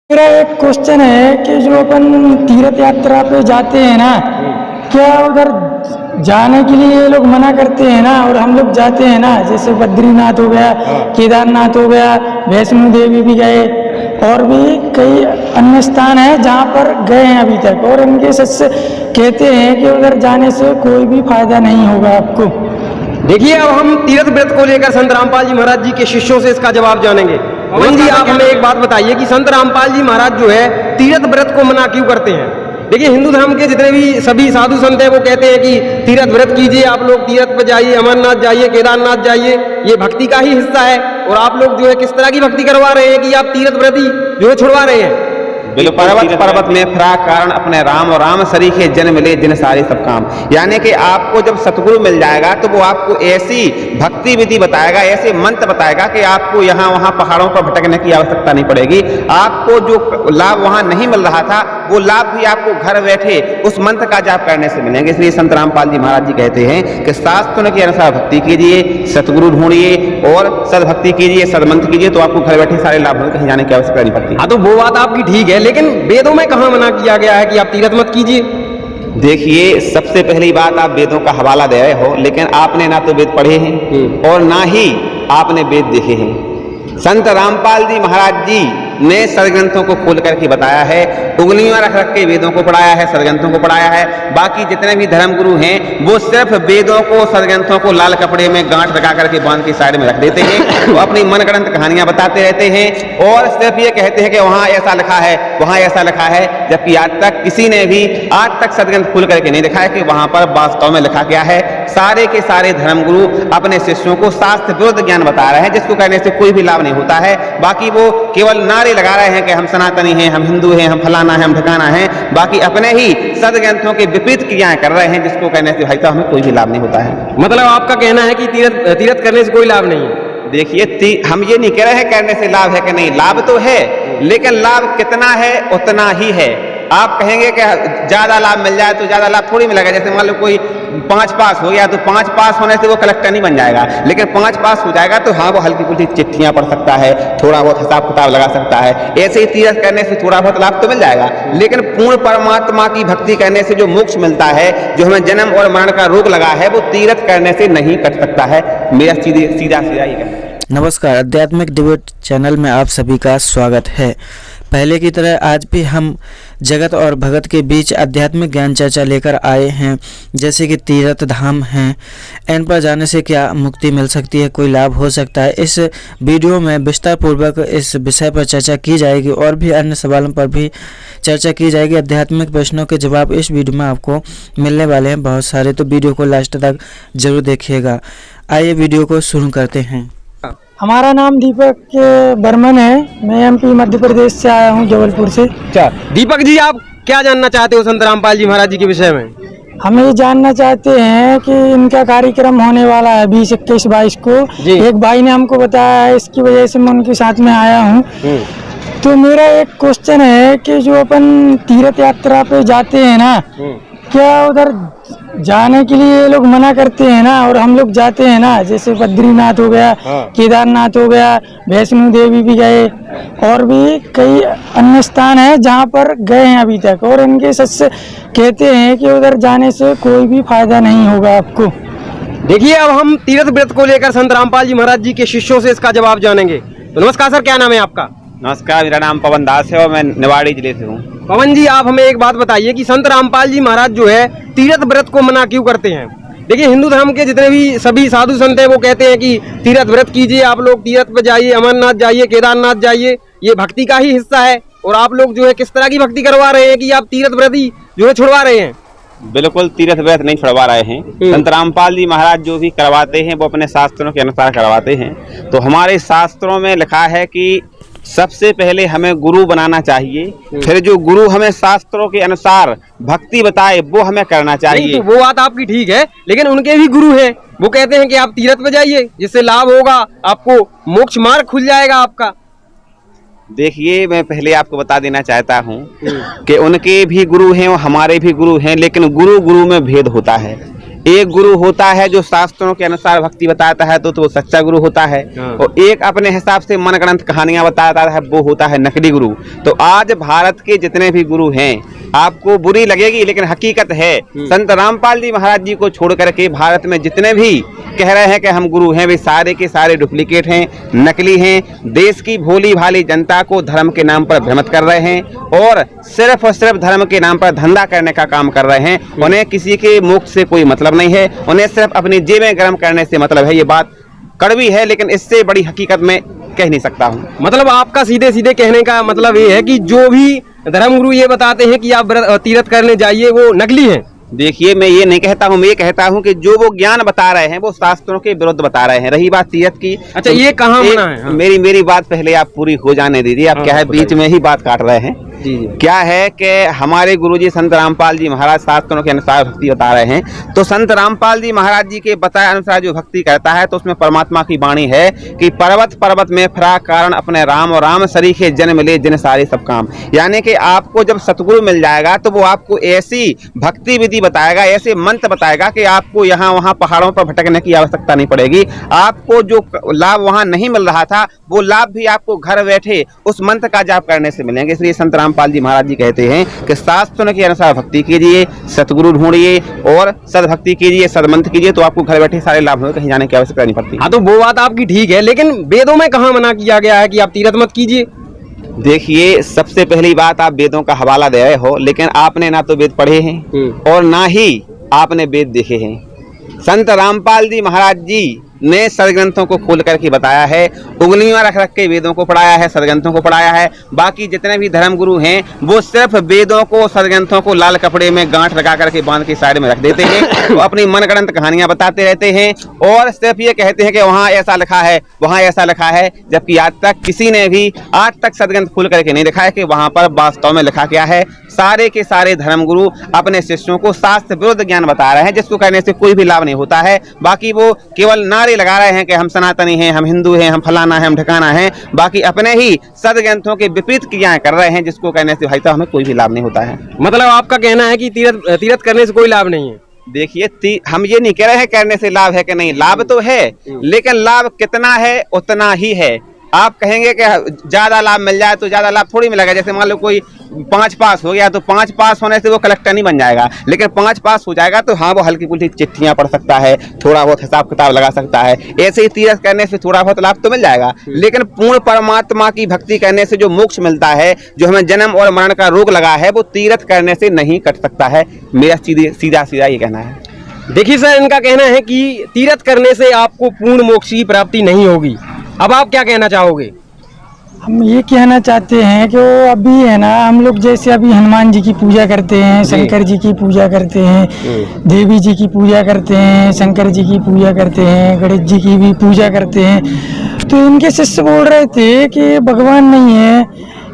मेरा एक क्वेश्चन है कि जो अपन तीर्थ यात्रा पे जाते हैं ना, क्या उधर जाने के लिए ये लोग मना करते हैं ना, और हम लोग जाते हैं ना, जैसे बद्रीनाथ हो गया, केदारनाथ हो गया, वैष्णो देवी भी गए, और भी कई अन्य स्थान है जहाँ पर गए हैं अभी तक, और उनके सच कहते हैं कि उधर जाने से कोई भी फायदा नहीं होगा आपको। देखिए, अब हम तीर्थ व्रत को लेकर संत रामपाल जी महाराज जी के शिष्यों से इसका जवाब जानेंगे। पवन जी, आप हमें एक बात बताइए कि संत रामपाल जी महाराज जो है तीर्थ व्रत को मना क्यों करते हैं? देखिए, हिंदू धर्म के जितने भी सभी साधु संत हैं वो कहते हैं कि तीर्थ व्रत कीजिए, आप लोग तीर्थ पर जाइए, अमरनाथ जाइए, केदारनाथ जाइए, ये भक्ति का ही हिस्सा है। और आप लोग जो है किस तरह की भक्ति करवा रहे हैं कि आप तीर्थ व्रत ही जो है छुड़वा रहे हैं। पर्वत में फिरा कारण अपने राम और राम सरीखे जन्म ले जिन सारे सब काम। यानी कि आपको जब सतगुरु मिल जाएगा तो वो आपको ऐसी भक्ति विधि बताएगा, ऐसे मंत्र बताएगा कि आपको यहाँ वहाँ पहाड़ों पर भटकने की आवश्यकता नहीं पड़ेगी। आपको जो लाभ वहाँ नहीं मिल रहा था वो लाभ भी आपको घर बैठे उस मंत्र का जाप करने से मिलेंगे। इसलिए संत रामपाल जी महाराज जी कहते हैं कि शास्त्रों के अनुसार भक्ति कीजिए, सतगुरु ढूंढिए और सदभक्ति कीजिए, सदमंत्र कीजिए, तो आपको घर बैठे सारे लाभ होंगे, कहीं जाने की आवश्यकता नहीं पड़ती। हाँ, तो वो बात आपकी ठीक है, लेकिन वेदों में कहाँ मना किया गया है कि आप तीर्थ मत कीजिए? देखिए, सबसे पहली बात, आप वेदों का हवाला दे रहे हो, लेकिन आपने ना तो वेद पढ़े हैं और ना ही आपने वेद देखे हैं। संत रामपाल जी महाराज जी ने सदग्रंथों को खोल करके बताया है, उंगलियों रख रख के वेदों को पढ़ाया है, सदग्रंथों को पढ़ाया है। बाकी जितने भी धर्मगुरु हैं वो सिर्फ वेदों को, सदग्रंथों को लाल कपड़े में गांठ लगा करके बांध के साइड में रख देते हैं। वो अपनी मनगढ़ंत कहानियां बताते रहते हैं और सिर्फ ये कहते हैं कि वहां ऐसा लिखा है, वहां ऐसा लिखा है, जबकि आज तक किसी ने भी आज तक सदग्रंथ खोल करके नहीं लिखा है कि वहां पर वास्तव में लिखा क्या है। सारे के सारे धर्मगुरु अपने शिष्यों को शास्त्र विरुद्ध ज्ञान बता रहे हैं, जिसको कहने से कोई भी लाभ नहीं होता है। बाकी वो केवल नारे लगा रहे हैं कि हम सनातनी हैं, हम हिंदू हैं, हम फलाना है, हम ठिकाना है, बाकी अपने ही सदग्रंथों के विपरीत क्रियाएं कर रहे हैं, जिसको कहने से भाई साहब हमें कोई भी लाभ नहीं होता है। मतलब आपका कहना है कि तीर्थ करने से कोई लाभ नहीं है? देखिए, हम ये नहीं कह रहे हैं करने से लाभ है कि नहीं, लाभ तो है, लेकिन लाभ कितना है उतना ही है। आप कहेंगे कि ज्यादा लाभ मिल जाए तो ज्यादा लाभ थोड़ी मिलेगा। जैसे मान लो कोई 5 पास हो गया तो 5 पास होने से वो कलेक्टर नहीं बन जाएगा, लेकिन 5 पास हो जाएगा तो हाँ, वो हल्की फुल्की चिट्ठियां पढ़ सकता है, थोड़ा बहुत हिसाब किताब लगा सकता है। ऐसे ही तीर्थ करने से थोड़ा बहुत लाभ तो मिल जाएगा, लेकिन पूर्ण परमात्मा की भक्ति करने से जो मोक्ष मिलता है, जो हमें जन्म और मरण का रोग लगा है, वो तीर्थ करने से नहीं कट सकता है। मेरा सीधा ये कहना। नमस्कार, आध्यात्मिक डिबेट चैनल में आप सभी का स्वागत है। पहले की तरह आज भी हम जगत और भगत के बीच आध्यात्मिक ज्ञान चर्चा लेकर आए हैं, जैसे कि तीर्थ धाम हैं, इन पर जाने से क्या मुक्ति मिल सकती है, कोई लाभ हो सकता है। इस वीडियो में विस्तार पूर्वक इस विषय पर चर्चा की जाएगी और भी अन्य सवालों पर भी चर्चा की जाएगी। आध्यात्मिक प्रश्नों के जवाब इस वीडियो में आपको मिलने वाले हैं बहुत सारे, तो वीडियो को लास्ट तक जरूर देखिएगा। आइए वीडियो को शुरू करते हैं। हमारा नाम दीपक बर्मन है, मैं एमपी मध्य प्रदेश से आया हूँ, जबलपुर से। अच्छा दीपक जी, आप क्या जानना चाहते हो संत रामपाल जी महाराज जी के विषय में? हम ये जानना चाहते हैं कि इनका कार्यक्रम होने वाला है 20, 21, 22 को। एक भाई ने हमको बताया है, इसकी वजह से मैं उनके साथ में आया हूँ। तो मेरा एक क्वेश्चन है कि जो अपन तीर्थ यात्रा पे जाते हैं ना, क्या उधर जाने के लिए ये लोग मना करते हैं ना, और हम लोग जाते हैं ना, जैसे बद्रीनाथ हो गया, केदारनाथ हो गया, वैष्णो देवी भी गए, और भी कई अन्य स्थान है जहाँ पर गए हैं अभी तक, और इनके सच कहते हैं कि उधर जाने से कोई भी फायदा नहीं होगा आपको। देखिए, अब हम तीर्थ व्रत को लेकर संत रामपाल जी महाराज जी के शिष्यों से इसका जवाब जानेंगे। तो नमस्कार सर, क्या नाम है आपका? नमस्कार, मेरा नाम पवन दास है और मैं निवाड़ी जिले से हूँ। पवन जी, आप हमें एक बात बताइए कि संत रामपाल जी महाराज जो है तीर्थ व्रत को मना क्यों करते हैं? देखिए, हिंदू धर्म के जितने भी सभी साधु संत हैं वो कहते हैं कि तीर्थ व्रत कीजिए, आप लोग तीर्थ पर जाइए, अमरनाथ जाइए, केदारनाथ जाइए, ये भक्ति का ही हिस्सा है। और आप लोग जो है किस तरह की भक्ति करवा रहे हैं कि आप तीर्थ व्रत ही जो है छुड़वा रहे हैं? बिल्कुल तीर्थ व्रत नहीं छुड़वा रहे हैं। संत रामपाल जी महाराज जो भी करवाते हैं वो अपने शास्त्रों के अनुसार करवाते हैं। तो हमारे शास्त्रों में लिखा है कि सबसे पहले हमें गुरु बनाना चाहिए, फिर जो गुरु हमें शास्त्रों के अनुसार भक्ति बताए वो हमें करना चाहिए। तो वो बात आपकी ठीक है, लेकिन उनके भी गुरु हैं, वो कहते हैं कि आप तीर्थ पे जाइए, जिससे लाभ होगा, आपको मोक्ष मार्ग खुल जाएगा आपका। देखिए, मैं पहले आपको बता देना चाहता हूँ कि उनके भी गुरु हैं और हमारे भी गुरु हैं, लेकिन गुरु गुरु में भेद होता है। एक गुरु होता है जो शास्त्रों के अनुसार भक्ति बताता है तो वो सच्चा गुरु होता है, और एक अपने हिसाब से मनगढ़ंत कहानियां बताता है वो होता है नकली गुरु। तो आज भारत के जितने भी गुरु हैं, आपको बुरी लगेगी लेकिन हकीकत है, संत रामपाल जी महाराज जी को छोड़ करके भारत में जितने भी कह रहे हैं कि हम गुरु हैं, वे सारे के सारे डुप्लीकेट हैं, नकली हैं। देश की भोली भाली जनता को धर्म के नाम पर भ्रमित कर रहे हैं और सिर्फ धर्म के नाम पर धंधा करने का काम कर रहे हैं। उन्हें किसी के मोक्ष से कोई मतलब नहीं है, उन्हें सिर्फ अपनी जेबें गर्म करने से मतलब है। ये बात कड़वी है लेकिन इससे बड़ी हकीकत में कह नहीं सकता हूँ। मतलब आपका सीधे सीधे कहने का मतलब ये है कि जो भी धर्मगुरु ये बताते हैं कि आप तीर्थ करने जाइए, वो नकली है। देखिए, मैं ये नहीं कहता हूँ, मैं ये कहता हूँ कि जो वो ज्ञान बता रहे हैं वो शास्त्रों के विरुद्ध बता रहे हैं। रही बात तीर्थ की, अच्छा, ये कहाँ मना है? हाँ। मेरी बात पहले आप पूरी हो जाने दीजिए। आप क्या है बीच में ही बात काट रहे हैं। जी। क्या है कि हमारे गुरुजी संत रामपाल जी महाराज शास्त्रों के अनुसार भक्ति बता रहे हैं, तो संत रामपाल जी महाराज जी के बताए अनुसार जो भक्ति करता है तो उसमें परमात्मा की वाणी है कि पर्वत पर्वत में फिरा कारण अपने राम, और राम सरीखे जन्म ले जिन सारे सब काम। यानी कि आपको जब सतगुरु मिल जाएगा तो वो आपको ऐसी भक्ति विधि बताएगा, ऐसे मंत्र बताएगा कि आपको यहाँ वहाँ पहाड़ों पर भटकने की आवश्यकता नहीं पड़ेगी। आपको जो लाभ वहाँ नहीं मिल रहा था वो लाभ भी आपको घर बैठे उस मंत्र का जाप करने से मिलेंगे। इसलिए संत रामपाल जी महाराज जी कहते हैं कि शास्त्रों के अनुसार भक्ति कीजिए, सतगुरु ढूंढिए और सदभक्ति कीजिए, सदमंत्र कीजिए, तो आपको घर बैठे सारे लाभ होंगे, कहीं जाने की आवश्यकता नहीं पड़ती। हाँ, तो वो बात आपकी ठीक है, लेकिन वेदों में कहाँ मना किया गया है कि आप तीर्थ मत कीजिए? देखिए, सबसे पहली बात, आप वेदों का हवाला दे रहे हो लेकिन आपने ना तो वेद पढ़े हैं और ना ही आपने वेद देखे हैं। संत रामपाल जी महाराज जी ने सदग्रंथों को खोल करके बताया है, उंगलियां रख रख के वेदों को पढ़ाया है, सदग्रंथों को पढ़ाया है। बाकी जितने भी धर्मगुरु हैं वो सिर्फ वेदों को, सदग्रंथों को लाल कपड़े में गांठ लगा करके बांध के साइड में रख देते हैं तो अपनी मनगढ़ंत कहानियां बताते रहते हैं और सिर्फ ये कहते हैं कि वहाँ ऐसा लिखा है, वहाँ ऐसा लिखा है, जबकि आज तक किसी ने भी आज तक सदग्रंथ खोल करके नहीं दिखाया कि वहाँ पर वास्तव में लिखा क्या है। सारे के सारे धर्मगुरु अपने शिष्यों को शास्त्र विरुद्ध ज्ञान बता रहे हैं, जिसको करने से कोई भी लाभ नहीं होता है। बाकी वो केवल नारे लगा रहे हैं कि हम सनातनी हैं, हम हिंदू हैं, हम फलाना है, हम ठिकाना है, बाकी अपने ही सदग्रंथों के विपरीत क्रियाएं कर रहे हैं, जिसको करने से भाई तो हमें कोई भी लाभ नहीं होता है। मतलब आपका कहना है कि तीर्थ करने से कोई लाभ नहीं है? देखिए, हम ये नहीं कह रहे हैं करने से लाभ है कि नहीं, लाभ तो है लेकिन लाभ कितना है उतना ही है। आप कहेंगे कि ज्यादा लाभ मिल जाए तो ज्यादा लाभ थोड़ी मिलेगा। जैसे मान लो कोई 5 पास हो गया तो 5 पास होने से वो कलेक्टर नहीं बन जाएगा, लेकिन 5 पास हो जाएगा तो हाँ, वो हल्की फुल्की चिट्ठियां पढ़ सकता है, थोड़ा बहुत हिसाब किताब लगा सकता है। ऐसे ही तीर्थ करने से थोड़ा बहुत लाभ तो मिल जाएगा, लेकिन पूर्ण परमात्मा की भक्ति करने से जो मोक्ष मिलता है, जो हमें जन्म और मरण का रोग लगा है, वो तीर्थ करने से नहीं कट सकता है। मेरा सीधा ये कहना है। देखिए सर, इनका कहना है कि तीर्थ करने से आपको पूर्ण मोक्ष की प्राप्ति नहीं होगी। अब आप क्या कहना चाहोगे? हम ये कहना चाहते हैं कि वो अभी है ना, हम लोग जैसे अभी हनुमान जी की पूजा करते हैं, शंकर जी की पूजा करते हैं, देवी जी की पूजा करते हैं, शंकर जी की पूजा करते हैं, गणेश जी की भी पूजा करते हैं। तो इनके शिष्य बोल रहे थे कि भगवान नहीं है,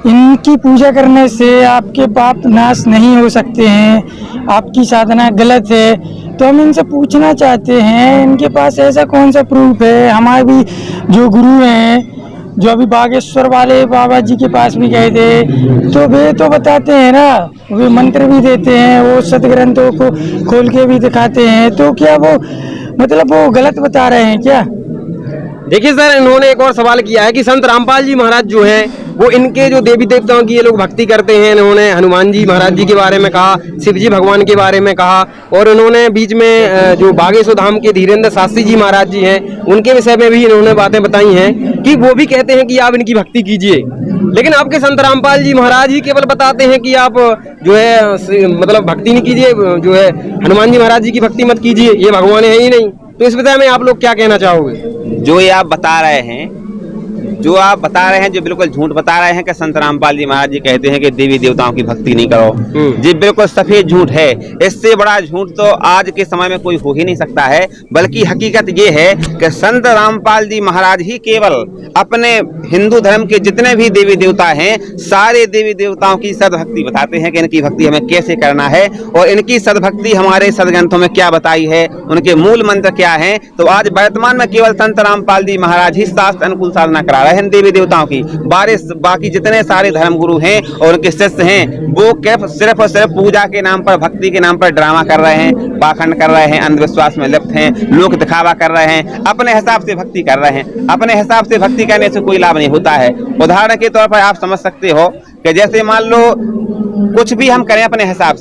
इनकी पूजा करने से आपके पाप नाश नहीं हो सकते हैं, आपकी साधना गलत है। तो हम इनसे पूछना चाहते हैं, इनके पास ऐसा कौन सा प्रूफ है? हमारे भी जो गुरु हैं, जो अभी बागेश्वर वाले बाबा जी के पास भी गए थे, तो वे तो बताते हैं ना, वे मंत्र भी देते हैं, वो सदग्रंथों को खोल के भी दिखाते हैं। तो क्या वो मतलब वो गलत बता रहे हैं क्या? देखिए सर, इन्होंने एक और सवाल किया है कि संत रामपाल जी महाराज जो हैं वो इनके जो देवी देवताओं की ये लोग भक्ति करते हैं। इन्होंने हनुमान जी महाराज जी के बारे में कहा, शिव जी भगवान के बारे में कहा, और इन्होंने बीच में जो बागेश्वर धाम के धीरेन्द्र शास्त्री जी महाराज जी हैं उनके विषय में भी इन्होंने बातें बताई हैं कि वो भी कहते हैं कि आप इनकी भक्ति कीजिए। लेकिन आपके संत रामपाल जी महाराज ही केवल बताते हैं कि आप जो है मतलब भक्ति नहीं कीजिए, जो है हनुमान जी महाराज जी की भक्ति मत कीजिए, ये भगवान है ही नहीं। तो इस विषय में आप लोग क्या कहना चाहोगे? जो ये आप बता रहे हैं, जो बिल्कुल झूठ बता रहे हैं कि संत रामपाल जी महाराज जी कहते हैं कि देवी देवताओं की भक्ति नहीं करो, जी बिल्कुल सफेद झूठ है। इससे बड़ा झूठ तो आज के समय में कोई हो ही नहीं सकता है। बल्कि हकीकत ये है कि संत रामपाल जी महाराज ही केवल अपने हिंदू धर्म के जितने भी देवी देवता हैं, सारे देवी देवताओं की सदभक्ति बताते हैं कि इनकी भक्ति हमें कैसे करना है और इनकी सदभक्ति हमारे सदग्रंथों में क्या बताई है, उनके मूल मंत्र क्या है। तो आज वर्तमान में केवल संत रामपाल जी महाराज ही शास्त्र अनुकूल साधना करा रहे हैं देवी देवताओं की। बाकी जितने सारे धर्मगुरु हैं और उनके शिष्य हैं वो सिर्फ और सिर्फ पूजा के नाम पर, भक्ति के नाम पर ड्रामा कर रहे हैं, पाखंड कर रहे हैं, अंधविश्वास में लिप्त हैं, लोक दिखावा कर रहे हैं, अपने हिसाब से भक्ति कर रहे हैं। अपने हिसाब से भक्ति करने से कोई लाभ नहीं होता है। उदाहरण के तौर पर आप समझ सकते हो कि जैसे मान लो कुछ भी हम करें अपने हिसाब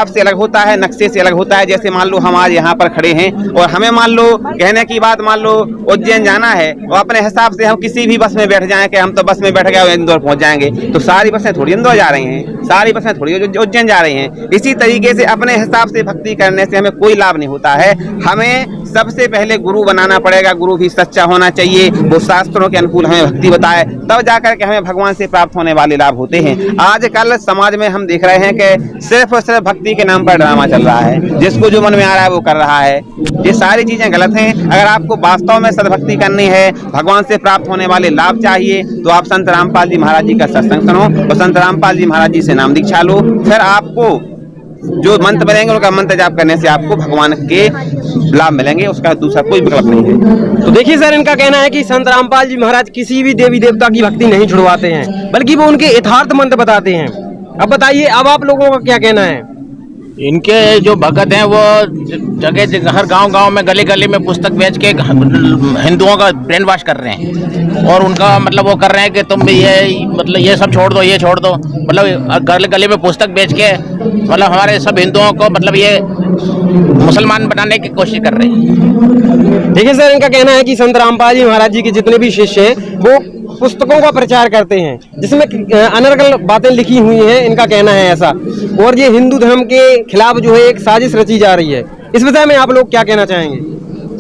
से अलग होता है, नक्शे से अलग होता है। जैसे मान लो हम आज यहाँ पर खड़े हैं और हमें मान लो कहने की बात, मान लो उज्जैन जाना है और अपने हिसाब से हम किसी भी बस में बैठ जाएं कि हम तो बस में बैठ गए और इंदौर पहुंच जाएंगे, तो सारी बसें थोड़ी इंदौर जा रही हैं, सारी बसें थोड़ी उज्जैन जा रही हैं। इसी तरीके से अपने हिसाब से भक्ति करने से हमें कोई लाभ नहीं होता है। हमें सबसे पहले गुरु बनाना पड़ेगा। गुरु भी सच्चा होना चाहिए, वो शास्त्रों के अनुकूल हमें भक्ति बताए, तब जाकर के हमें भगवान से प्राप्त होने वाले लाभ होते हैं। आजकल समाज में हम देख रहे हैं कि सिर्फ और सिर्फ भक्ति के नाम पर ड्रामा चल रहा है, जिसको जो मन में आ रहा है वो कर रहा है। ये सारी चीजें गलत हैं। अगर आपको वास्तव में सद्भक्ति करनी है, भगवान से प्राप्त होने वाले लाभ चाहिए, तो आप संत रामपाल जी महाराज जी का सत्संग सुनो और संत रामपाल जी महाराज जी से नाम दीक्षा लो। फिर आपको जो मंत्र मिलेंगे उनका मंत्र जाप करने से आपको भगवान के लाभ मिलेंगे, उसका दूसरा कोई विकल्प नहीं है। तो देखिए सर, इनका कहना है कि संत रामपाल जी महाराज किसी भी देवी देवता की भक्ति नहीं छुड़वाते हैं, बल्कि वो उनके यथार्थ मंत्र बताते हैं। अब बताइए, अब आप लोगों का क्या कहना है? इनके जो भगत हैं वो जगह हर गांव में गली गली में पुस्तक बेच के हिंदुओं का ब्रेन वॉश कर रहे हैं और उनका मतलब वो कर रहे हैं कि तुम ये सब छोड़ दो, ये छोड़ दो। मतलब गली गली में पुस्तक बेच के मतलब हमारे सब हिंदुओं को मतलब ये मुसलमान बनाने की कोशिश कर रहे हैं। देखिए सर, इनका कहना है कि संत रामपाल जी महाराज जी के जितने भी शिष्य हैं वो पुस्तकों का प्रचार करते हैं जिसमें अनर्गल बातें लिखी हुई हैं। इनका कहना है ऐसा, और ये हिंदू धर्म के खिलाफ जो है एक साजिश रची जा रही है। इस विषय में आप लोग क्या कहना चाहेंगे?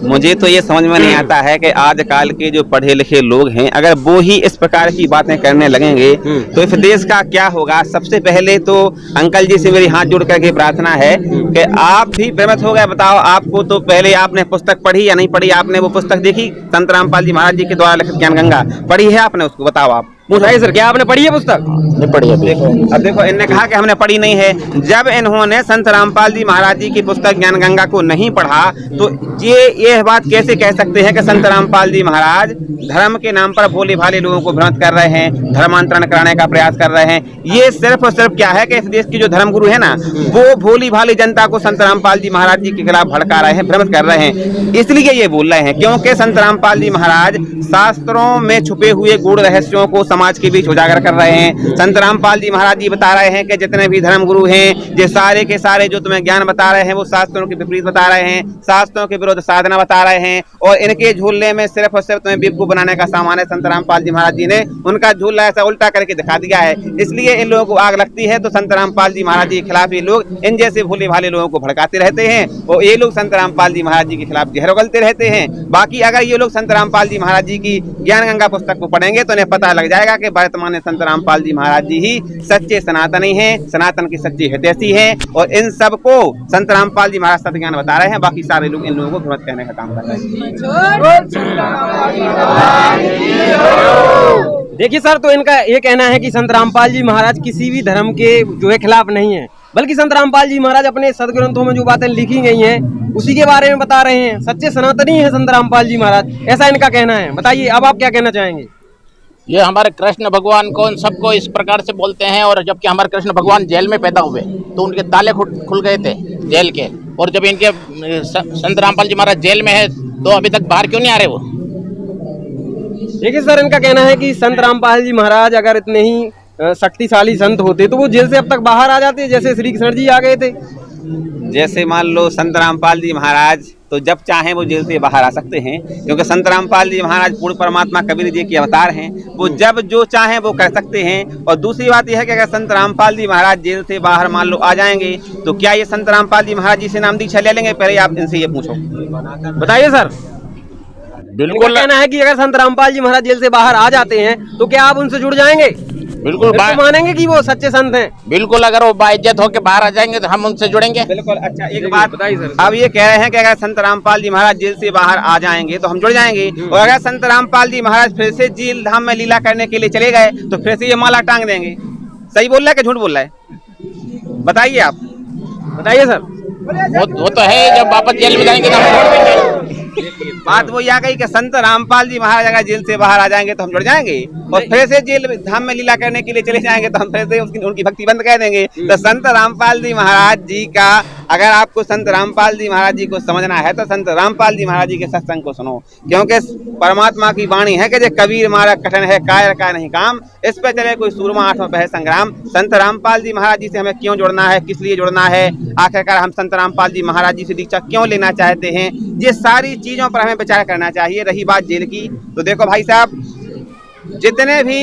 मुझे तो ये समझ में नहीं आता है कि आजकल के जो पढ़े लिखे लोग हैं अगर वो ही इस प्रकार की बातें करने लगेंगे तो इस देश का क्या होगा। सबसे पहले तो अंकल जी से मेरी हाथ जोड़ करके प्रार्थना है कि आप भी भ्रमित हो गए। बताओ, आपको तो पहले आपने पुस्तक पढ़ी या नहीं पढ़ी? आपने वो पुस्तक देखी संत रामपाल जी महाराज जी के द्वारा लिखित ज्ञान गंगा पढ़ी है आपने? उसको बताओ आप। बताइए सर, क्या आपने पढ़ी है पुस्तक? नहीं पढ़ी है। अब देखो, इन्होंने कहा कि हमने पढ़ी नहीं है। जब इन्होंने संत रामपाल जी महाराज जी की पुस्तक ज्ञान गंगा को नहीं पढ़ा तो ये बात कैसे कह सकते हैं कि संत रामपाल जी महाराज धर्म के नाम पर भोले भाले लोगों को भ्रमित कर रहे हैं, धर्मांतरण कराने का प्रयास कर रहे हैं। ये सिर्फ और सिर्फ क्या है कि इस देश की जो धर्मगुरु है ना, वो भोली भाली जनता को संत रामपाल जी महाराज जी के खिलाफ भड़का रहे हैं, भ्रमित कर रहे हैं। इसलिए ये बोल रहे हैं क्योंकि संत रामपाल जी महाराज शास्त्रों में छुपे हुए गूढ़ रहस्यों को समाज के बीच उजागर कर रहे हैं। संत रामपाल जी महाराज जी बता रहे हैं कि जितने भी धर्मगुरु हैं ये सारे के सारे जो तुम्हें ज्ञान बता रहे हैं वो शास्त्रों के विपरीत बता रहे हैं, शास्त्रों के विरुद्ध साधना बता रहे हैं और इनके झूलने में सिर्फ और सिर्फ तुम्हें बेवकूफ बनाने का सामान है। संत रामपाल जी महाराज जी ने उनका झूला ऐसा उल्टा करके दिखा दिया है। इसलिए इन लोगों को आग लगती है तो संत रामपाल जी महाराज जी के खिलाफ ये लोग इन जैसे भोले भाले लोगों को भड़काते रहते हैं और ये लोग संत रामपाल जी महाराज जी के खिलाफ जहर उगलते रहते हैं। बाकी अगर ये लोग संत रामपाल जी महाराज जी की ज्ञान गंगा पुस्तक को पढ़ेंगे तो इन्हें पता लग जाएगा कि वर्तमान में संत रामपाल जी महाराज जी ही सच्चे सनातनी हैं, सनातन की सच्ची हितैषी हैं और इन सबको संत रामपाल जी महाराज सत्य ज्ञान बता रहे हैं। बाकी सारे लोग इन लोगों को भ्रमित करने का काम कर रहे हैं। देखिए सर, तो इनका ये कहना है कि संत रामपाल जी महाराज किसी भी धर्म के जो है खिलाफ नहीं है, बल्कि संत रामपाल जी महाराज अपने सदग्रंथों में जो बातें लिखी गई हैं उसी के बारे में बता रहे हैं। सच्चे सनातनी है संत रामपाल जी महाराज, ऐसा इनका कहना है। बताइए, अब आप क्या कहना चाहेंगे? ये हमारे कृष्ण भगवान को इन सबको इस प्रकार से बोलते हैं और जबकि हमारे कृष्ण भगवान जेल में पैदा हुए तो उनके ताले खुल गए थे जेल के, और जब इनके संत रामपाल जी महाराज जेल में है तो अभी तक बाहर क्यों नहीं आ रहे वो? देखिए सर, इनका कहना है कि संत रामपाल जी महाराज अगर इतने ही शक्तिशाली संत होते तो वो जेल से अब तक बाहर आ जाते, जैसे श्री कृष्ण जी आ गए थे। जैसे मान लो संत रामपाल जी महाराज तो जब चाहें वो जेल से बाहर आ सकते हैं, क्योंकि संत रामपाल जी महाराज पूर्ण परमात्मा कबीर जी के अवतार हैं, वो जब जो चाहें वो कर सकते हैं। और दूसरी बात यह है कि अगर संत रामपाल जी महाराज जेल से बाहर मान लो आ जाएंगे तो क्या ये संत रामपाल जी महाराज जी से नाम दीक्षा ले लेंगे? पहले आप इनसे ये पूछो, बताइए सर। बिल्कुल कहना है कि अगर संत रामपाल जी महाराज जेल से बाहर आ जाते हैं तो क्या आप उनसे जुड़ जाएंगे? बिल्कुल तो मानेंगे कि वो सच्चे संत हैं? बिल्कुल, अगर वो बाइज्जत होकर बाहर आ जाएंगे तो हम उनसे जुड़ेंगे। बिल्कुल। अच्छा, एक बात बताइए सर, अब ये कह रहे हैं कि अगर संत रामपाल जी महाराज जेल से बाहर आ जाएंगे तो हम जुड़ जाएंगे, और अगर संत रामपाल जी महाराज फिर से जेल धाम में लीला करने के लिए चले गए तो फिर से ये माला टांग देंगे। सही बोल रहा है कि झूठ बोल रहा है? बताइए आप, बताइए सर। वो तो है, जब वापस जेल में जाएंगे तो हम छोड़ देंगे। बात वो आ गई कि संत रामपाल जी महाराज अगर जेल से बाहर आ जाएंगे तो हम जुड़ जाएंगे और फिर से जेल धाम में लीला करने के लिए चले जाएंगे तो हम फिर से उनकी भक्ति बंद कर देंगे। तो संत रामपाल जी महाराज जी का, अगर आपको संत रामपाल जी महाराज जी को समझना है तो संत रामपाल जी महाराज जी के सत्संग को सुनो, क्योंकि परमात्मा की वाणी है कि जो कबीर मारा कठिन है कायर का नहीं काम, इस पे चले कोई सूरमा आठों पहर संग्राम। संत रामपाल जी महाराज जी से हमें क्यों जुड़ना है, किस लिए जुड़ना है, आखिरकार हम संत रामपाल जी महाराज जी से दीक्षा क्यों लेना चाहते हैं, ये सारी चीजों पर हमें विचार करना चाहिए। रही बात जेल की, तो देखो भाई साहब, जितने भी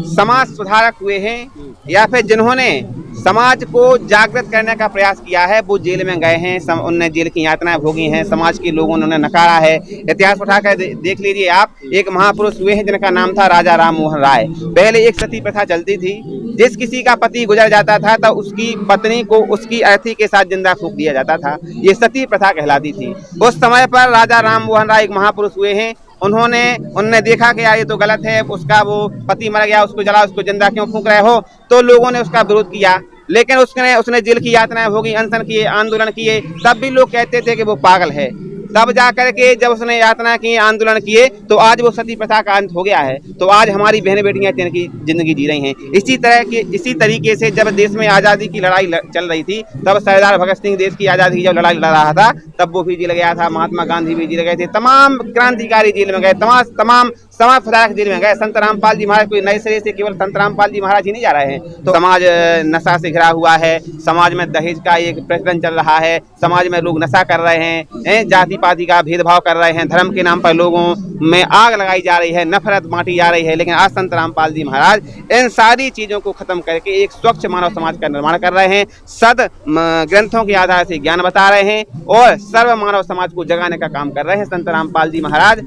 समाज सुधारक हुए हैं या फिर जिन्होंने समाज को जागृत करने का प्रयास किया है वो जेल में गए हैं, उनने जेल की यातनाएं भोगी हैं, समाज के लोगों ने उन्हें नकारा है। इतिहास उठाकर देख लीजिए आप, एक महापुरुष हुए हैं जिनका नाम था राजा राम मोहन राय। पहले एक सती प्रथा चलती थी, जिस किसी का पति गुजर जाता था तो उसकी पत्नी को उसकी अर्थी के साथ जिंदा फूंक दिया जाता था, ये सती प्रथा कहलाती थी। उस समय पर राजा राम मोहन राय एक महापुरुष हुए हैं, उन्होंने देखा कि यार ये तो गलत है, उसका वो पति मर गया, उसको जला, उसको जिंदा क्यों फूंक रहे हो, तो लोगों ने उसका विरोध किया। लेकिन उसने जेल की यातनाएं भोगी, अनशन किए, आंदोलन किए, तब भी लोग कहते थे कि वो पागल है। तब जाकर के जब उसने यातना की, आंदोलन किए, तो आज वो सती प्रथा का अंत हो गया है। तो आज हमारी बहन बेटियां की जिंदगी जी रही हैं। इसी तरीके से जब देश में आज़ादी की लड़ाई चल रही थी, तब सरदार भगत सिंह देश की आज़ादी की जब लड़ाई लड़ रहा था तब वो भी जेल गया था, महात्मा गांधी भी जेल गए थे, तमाम क्रांतिकारी जेल में गए, तमाम समाज सुधारक जेल में गए। संत रामपाल जी महाराज कोई नए सिरे से केवल संत रामपाल जी महाराज ही नहीं जा रहे हैं। तो समाज नशा से घिरा हुआ है, समाज में दहेज का एक प्रचलन चल रहा है, समाज में लोग नशा कर रहे हैं, जाति पाति का भेदभाव कर रहे हैं, धर्म के नाम पर लोगों में आग लगाई जा रही है, नफरत बांटी जा रही है। लेकिन आज संत रामपाल जी महाराज इन सारी चीजों को खत्म करके एक स्वच्छ मानव समाज का निर्माण कर रहे हैं, सद ग्रंथों के आधार से ज्ञान बता रहे हैं और सर्व मानव समाज को जगाने का काम कर रहे हैं। संत रामपाल जी महाराज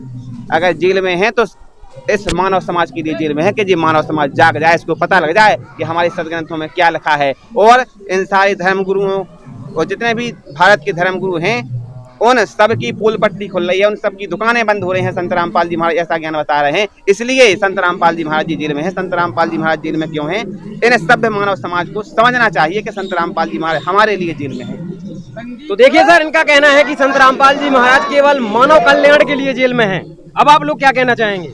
अगर जेल में हैं तो इस मानव समाज के लिए जेल में है कि ये मानव समाज जाग जाए, इसको पता लग जाए कि हमारे सदग्रंथों में क्या लिखा है। और इन सारे धर्मगुरुओं और जितने भी भारत के धर्मगुरु हैं उन सब की पोल पट्टी खुल रही है, उन सब की दुकानें बंद हो रही हैं। संत रामपाल जी महाराज ऐसा ज्ञान बता रहे हैं, इसलिए संत रामपाल जी महाराज जी जेल में हैं। संत रामपाल जी महाराज जेल में क्यों हैं, इन सभ्य मानव समाज को समझना चाहिए कि संत रामपाल जी महाराज हमारे लिए जेल में हैं। तो देखिए सर, इनका कहना है कि संत रामपाल जी महाराज केवल मानव कल्याण के लिए जेल में हैं। अब आप लोग क्या कहना चाहेंगे?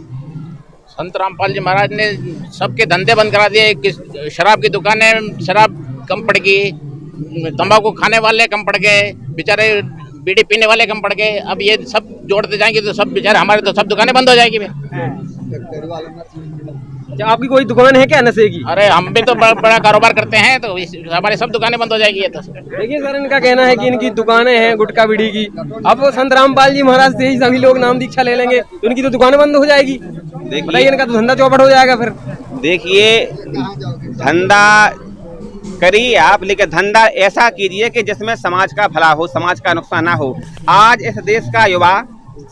संत रामपाल जी महाराज ने सबके धंधे बंद करा दिए, शराब की दुकानें, शराब कम पड़ गई, तंबाकू खाने वाले कम पड़ गए, बेचारे बीड़ी पीने वाले कम पड़ गए। अब ये सब जोड़ते जाएंगे तो सब बेचारे हमारे तो सब दुकानें बंद हो जाएगी। क्या आपकी कोई दुकान है क्या नशे की? अरे हम भी तो बड़ा कारोबार करते हैं, तो हमारे सब दुकानें बंद हो जाएगी। तो देखिए सर, इनका कहना है कि इनकी दुकानें हैं गुटखा बीड़ी की, अब संत रामपाल जी महाराज से ही सभी लोग नाम दीक्षा ले लेंगे तो इनकी तो दुकानें बंद हो जाएगी। बताइए, इनका तो धंधा चौपट हो जाएगा फिर। देखिए, धंधा करिए आप, लेकिन धंधा ऐसा कीजिए कि जिसमें समाज का भला हो, समाज का नुकसान ना हो। आज इस देश का युवा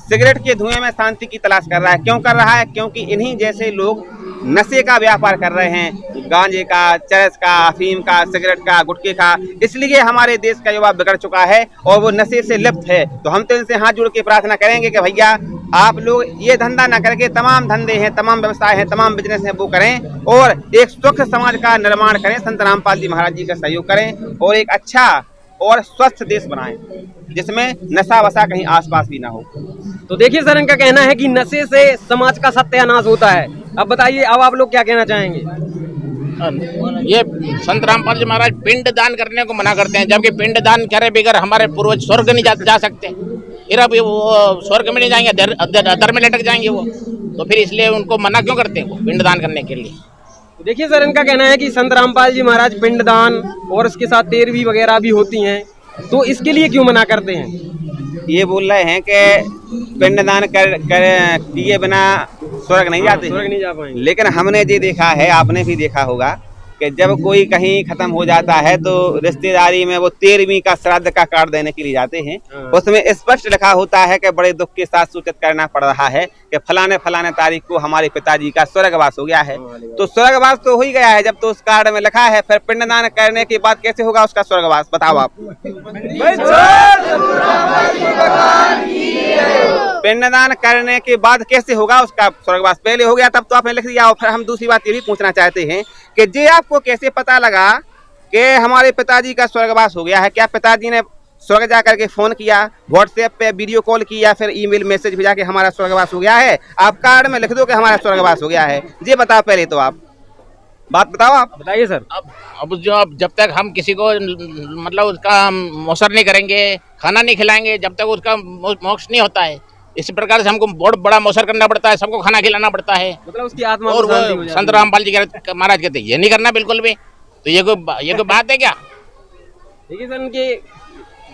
सिगरेट के धुएं में शांति की तलाश कर रहा है। क्यों कर रहा है? क्योंकि इन्हीं जैसे लोग नशे का व्यापार कर रहे हैं, गांजे का, चरस का, अफीम का, सिगरेट का, गुटखे का। इसलिए हमारे देश का युवा बिगड़ चुका है और वो नशे से लिप्त है। तो हम तो इनसे हाथ जोड़ के प्रार्थना करेंगे कि भैया आप लोग ये धंधा ना करके तमाम धंधे हैं, तमाम व्यवसाय हैं, तमाम बिजनेस हैं वो करें और एक स्वच्छ समाज का निर्माण करें, संत रामपाल जी महाराज जी का सहयोग करें और एक अच्छा और स्वस्थ देश बनाएं जिसमें नशा वशा कहीं आसपास भी ना हो। तो देखिए सर, इनका कहना है कि नशे से समाज का सत्यानाश होता है। अब बताइए, अब आप लोग क्या कहना चाहेंगे? ये संत रामपाल जी महाराज पिंड दान करने को मना करते हैं, जबकि पिंड दान करे बगैर हमारे पूर्वज स्वर्ग नहीं जा सकते। फिर अब वो स्वर्ग में नहीं जाएंगे, दर में लटक जाएंगे वो, तो फिर इसलिए उनको मना क्यों करते हैं वो पिंड दान करने के लिए। देखिए सर, इनका कहना है कि संत रामपाल जी महाराज पिंडदान और उसके साथ तेरहवीं वगैरह भी होती हैं, तो इसके लिए क्यों मना करते हैं? ये बोल रहे हैं कि पिंडदान किए बिना स्वर्ग नहीं जाते, स्वर्ग नहीं जा पाएंगे। लेकिन हमने ये देखा है, आपने भी देखा होगा कि जब कोई कहीं खत्म हो जाता है तो रिश्तेदारी में वो 13वीं का श्राद्ध का कार्ड देने के लिए जाते हैं। उसमें स्पष्ट लिखा होता है कि बड़े दुख के साथ सूचित करना पड़ रहा है कि फलाने फलाने तारीख को हमारे पिताजी का स्वर्गवास हो गया है। तो स्वर्गवास तो हो ही गया है जब तो उस कार्ड में लिखा है, फिर पिंडदान करने के बाद कैसे होगा उसका स्वर्गवास, बताओ आप। पिंडदान करने के बाद कैसे होगा उसका स्वर्गवास? पहले हो गया तब तो आपने लिख दिया। और फिर हम दूसरी बात ये भी पूछना चाहते हैं कि ये आपको कैसे पता लगा कि हमारे पिताजी का स्वर्गवास हो गया है? क्या पिताजी ने स्वर्ग जा करके फ़ोन किया, व्हाट्सएप पे वीडियो कॉल की या फिर ईमेल मैसेज भेजा कि हमारा स्वर्गवास हो गया है, आप कार्ड में लिख दो कि हमारा स्वर्गवास हो गया है। ये बताओ पहले तो आप बात बताओ, आप बताइए सर। अब जब तक हम किसी को मतलब उसका मोसर नहीं करेंगे, खाना नहीं खिलाएंगे, जब तक उसका मोक्ष नहीं होता है। इसी प्रकार से हमको बहुत बड़ा मोसर करना पड़ता है, सबको खाना खिलाना पड़ता है, मतलब उसकी आत्मा और को शांति हो वो जाती संत है। रामपाल जी महाराज कहते हैं ये नहीं करना बिल्कुल भी। तो ये कोई बात है क्या? ठीक है सर, उनके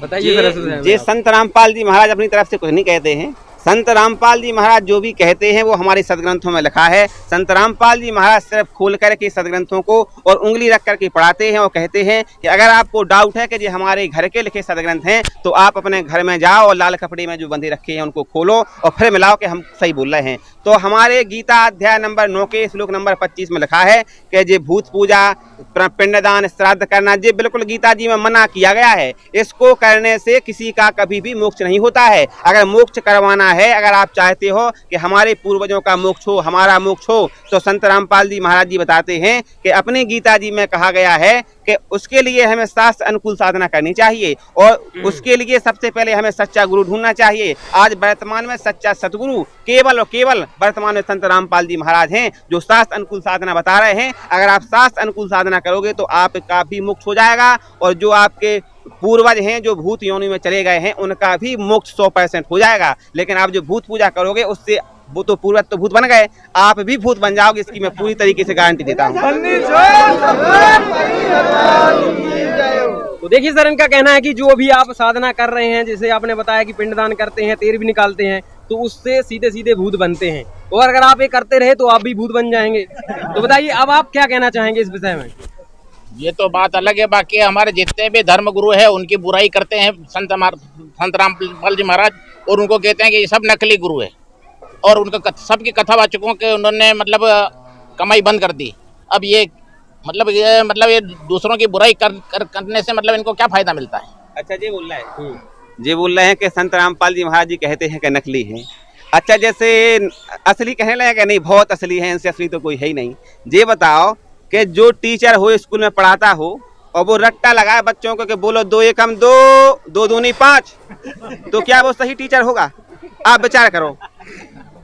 बताइए सर। ये संत रामपाल जी महाराज अपनी तरफ से कुछ नहीं कहते हैं। संत रामपाल जी महाराज जो भी कहते हैं वो हमारे सदग्रंथों में लिखा है। संत रामपाल जी महाराज सिर्फ खोल करके सदग्रंथों को और उंगली रख करके पढ़ाते हैं और कहते हैं कि अगर आपको डाउट है कि ये हमारे घर के लिखे सदग्रंथ हैं तो आप अपने घर में जाओ और लाल कपड़े में जो बंधे रखे हैं उनको खोलो और फिर मिलाओ कि हम सही बोल रहे हैं। तो हमारे गीता अध्याय नंबर 9 के श्लोक नंबर 25 में लिखा है कि ये भूत पूजा, पिंडदान, श्राद्ध करना ये बिल्कुल गीता जी में मना किया गया है। इसको करने से किसी का कभी भी मोक्ष नहीं होता है। अगर मोक्ष करवाना है, अगर आप चाहते हो कि हमारे पूर्वजों का मोक्ष हो, हमारा मोक्ष हो, तो संत रामपाल जी महाराज जी बताते हैं कि अपनी गीता जी में कहा गया है कि उसके लिए हमें शास्त्र अनुकूल साधना करनी चाहिए और उसके लिए सबसे पहले हमें सच्चा गुरु ढूंढना चाहिए। आज वर्तमान में सच्चा सतगुरु केवल और केवल वर्तमान में संत रामपाल जी महाराज हैं जो शास्त्र अनुकूल साधना बता रहे हैं। अगर आप शास्त्र अनुकूल साधना करोगे तो आपका भी मोक्ष हो जाएगा और जो आपके पूर्वज हैं जो भूत योनि में चले गए हैं उनका भी मोक्ष 100% हो जाएगा। लेकिन आप जो भूत पूजा करोगे उससे वो तो पूर्वज तो भूत बन गए, आप भी भूत बन जाओगे, इसकी मैं पूरी तरीके से गारंटी देता हूँ। तो देखिए सर, इनका कहना है कि जो भी आप साधना कर रहे हैं, जैसे आपने बताया कि पिंडदान करते हैं, तेल भी निकालते हैं, तो उससे सीधे सीधे भूत बनते हैं और अगर आप ये करते रहे तो आप भी भूत बन जाएंगे। तो बताइए अब आप क्या कहना चाहेंगे इस विषय में? ये तो बात अलग है। बाकी हमारे जितने भी धर्म गुरु है उनकी बुराई करते हैं संत रामपाल जी महाराज, और उनको कहते हैं कि ये सब नकली गुरु है और उनका सबकी कथावाचकों के उन्होंने मतलब कमाई बंद कर दी। अब ये दूसरों की बुराई करने से मतलब इनको क्या फायदा मिलता है? अच्छा, ये बोल रहा है, ये बोल रहे हैं कि संत रामपाल जी महाराज जी कहते हैं कि नकली है। अच्छा, जैसे असली कहने लगे कि नहीं बहुत असली है, इनसे असली तो कोई है ही नहीं। ये बताओ कि जो टीचर हो स्कूल में पढ़ाता हो और वो रट्टा लगाए बच्चों को कि बोलो 2 एकम 2, 2 दूनी 5, तो क्या वो सही टीचर होगा? आप विचार करो,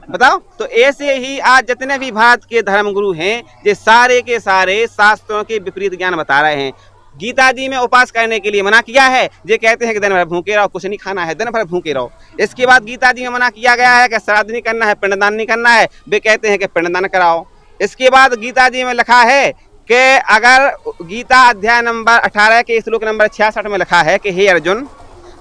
बताओ। तो ऐसे ही आज जितने भी भारत के धर्मगुरु हैं ये सारे के सारे शास्त्रों के विपरीत ज्ञान बता रहे हैं। गीता जी में उपवास करने के लिए मना किया है, ये कहते हैं कि दिन भर भूखे रहो, कुछ नहीं खाना है, दिन भर भूखे रहो। इसके बाद गीता जी में मना किया गया है कि श्राद्ध नहीं करना है, पिंडदान नहीं करना है, वे कहते हैं कि पिंडदान कराओ। इसके बाद गीता जी में लिखा है कि अगर गीता अध्याय नंबर 18 के श्लोक नंबर 66 में लिखा है कि हे अर्जुन,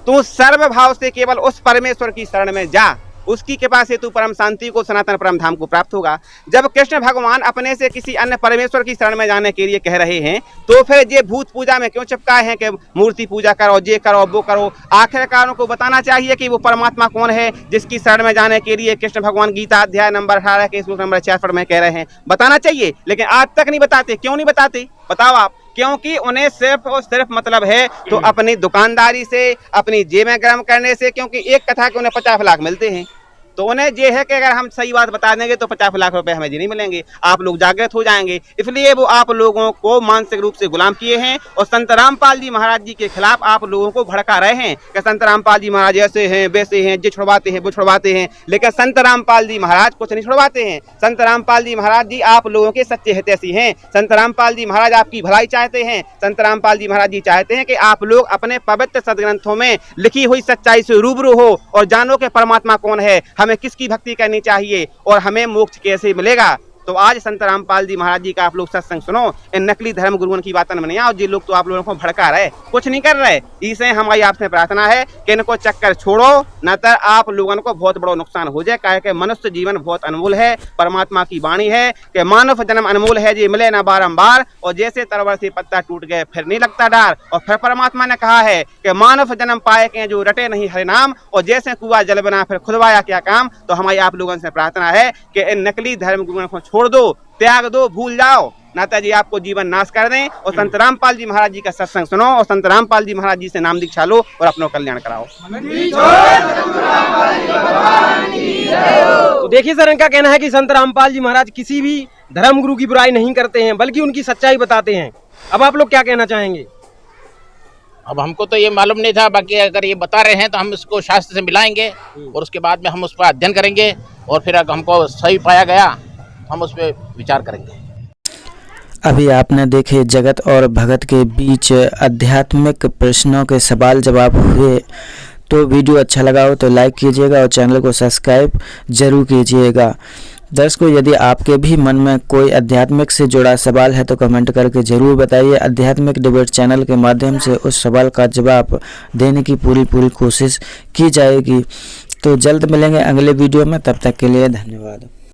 तू सर्वभाव से केवल उस परमेश्वर की शरण में जा, उसकी कृपा से तू परम शांति को, सनातन परम धाम को प्राप्त होगा। जब कृष्ण भगवान अपने से किसी अन्य परमेश्वर की शरण में जाने के लिए कह रहे हैं तो फिर ये भूत पूजा में क्यों चिपकाए हैं कि मूर्ति पूजा करो, ये करो, वो करो? आखिरकार को बताना चाहिए कि वो परमात्मा कौन है जिसकी शरण में जाने के लिए कृष्ण भगवान गीता अध्याय नंबर 18 के श्लोक नंबर 66 में कह रहे हैं। बताना चाहिए, लेकिन आज तक नहीं बताते। क्यों नहीं बताते बताओ आप? क्योंकि उन्हें सिर्फ और सिर्फ मतलब है तो अपनी दुकानदारी से, अपनी जेबें गर्म करने से। क्योंकि एक कथा के उन्हें 50 लाख मिलते हैं, तो उन्हें ये है कि अगर हम सही बात बता देंगे तो 50 लाख रुपए हमें जी नहीं मिलेंगे, आप लोग जागृत हो जाएंगे। इसलिए वो आप लोगों को मानसिक रूप से गुलाम किए हैं और संत रामपाल जी महाराज जी के खिलाफ आप लोगों को भड़का रहे हैं कि संत रामपाल जी महाराज ऐसे हैं, वैसे हैं, ये छुड़वाते हैं, वो छुड़वाते हैं। लेकिन संत रामपाल जी महाराज कुछ नहीं छुड़वाते हैं। संत रामपाल जी महाराज जी आप लोगों के सच्चे हितैषी हैं। संत रामपाल जी महाराज आपकी भलाई चाहते हैं। संत रामपाल जी महाराज जी चाहते हैं कि आप लोग अपने पवित्र सदग्रंथों में लिखी हुई सच्चाई से रूबरू हो और जानो कि परमात्मा कौन है, हमें किसकी भक्ति करनी चाहिए और हमें मोक्ष कैसे मिलेगा। तो आज संत रामपाल जी महाराज जी का आप लोग सत्संग सुनो, इन नकली धर्म गुरुओं की बातों में नहीं आओ। जी लोग तो आप लोगों को भड़का रहे, कुछ नहीं कर रहे। इसे हमारी आपसे प्रार्थना है कि इनको चक्कर छोड़ो, न तो आप लोगों को बहुत बड़ा नुकसान हो जाए। काहे कि मनुष्य जीवन बहुत अनमोल है। परमात्मा की वाणी है कि मानव जन्म अनमोल है, जी मिले न बारंबार। और जैसे तरवर से पत्ता टूट गए फिर नहीं लगता डार। और फिर परमात्मा ने कहा है कि मानव जन्म पाए के जो रटे नहीं हरे नाम, और जैसे कुआ जल बना फिर खुदवाया क्या काम। तो हमारी आप लोगों से प्रार्थना है कि इन नकली धर्म गुरुओं को छोड़ दो, त्याग दो, भूल जाओ, नाता जी आपको जीवन नाश कर दें। और संत रामपाल जी महाराज जी का सत्संग सुनो और संत रामपाल जी महाराज जी से नाम दीक्षा लो और अपना कल्याण कराओ। तो देखिए सर, इनका कहना है कि संत रामपाल जी महाराज किसी भी धर्म गुरु की बुराई नहीं करते हैं, बल्कि उनकी सच्चाई बताते हैं। अब आप लोग क्या कहना चाहेंगे? अब हमको तो ये मालूम नहीं था, बाकी अगर ये बता रहे हैं तो हम इसको शास्त्र से मिलाएंगे और उसके बाद में हम उस पर अध्ययन करेंगे और फिर अगर हमको सही पाया गया हम उस पर विचार करेंगे। अभी आपने देखे जगत और भगत के बीच आध्यात्मिक प्रश्नों के सवाल जवाब हुए। तो वीडियो अच्छा लगा हो तो लाइक कीजिएगा और चैनल को सब्सक्राइब जरूर कीजिएगा। दर्शकों, यदि आपके भी मन में कोई आध्यात्मिक से जुड़ा सवाल है तो कमेंट करके ज़रूर बताइए। आध्यात्मिक डिबेट चैनल के माध्यम से उस सवाल का जवाब देने की पूरी कोशिश की जाएगी। तो जल्द मिलेंगे अगले वीडियो में, तब तक के लिए धन्यवाद।